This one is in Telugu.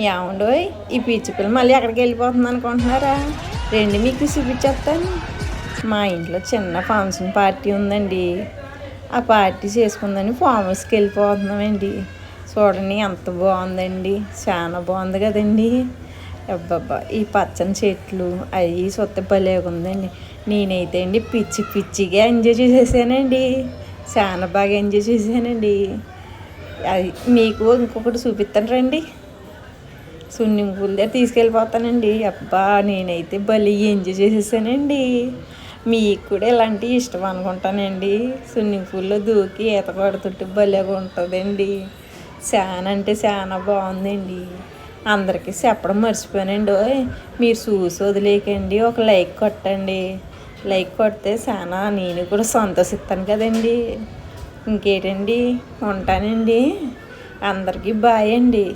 ఏమండోయ్ ఈ పిచ్చి పిల్ల మళ్ళీ ఎక్కడికి వెళ్ళిపోతుంది అనుకుంటున్నారా? రండి మీకు చూపించేస్తాను. మా ఇంట్లో చిన్న ఫంక్షన్ పార్టీ ఉందండి. ఆ పార్టీ చేసుకుందని ఫామ్ హౌస్కి వెళ్ళిపోతున్నామండి. చూడండి ఎంత బాగుందండి, చాలా బాగుంది కదండి. అబ్బబ్బా ఈ పచ్చని చెట్లు అవి సొత్త భలేగా ఉందండి. నేనైతే అండి పిచ్చి పిచ్చిగా ఎంజాయ్ చేసేసానండి. చాలా బాగా ఎంజాయ్ చేశానండి. అది మీకు ఇంకొకటి చూపిస్తాను రండి. స్విమ్మింగ్ పూల్ దగ్గర తీసుకెళ్ళిపోతానండి. అబ్బా నేనైతే భలే ఎంజాయ్ చేసేసానండి. మీకు కూడా ఇలాంటివి ఇష్టం అనుకుంటానండి. స్విమ్మింగ్ పూల్లో దూకి ఈత కొడుతుంటే భలేగా ఉంటుందండి. చాలా అంటే చాలా బాగుందండి. అందరికీ చెప్పడం మర్చిపోయానండి. మీరు చూసి వదిలేకండి, ఒక లైక్ కొట్టండి. లైక్ కొడితే చాలా నేను కూడా సంతోషిస్తాను కదండి. ఇంకేంటండి, ఉంటానండి. అందరికీ బాయ్ అండి.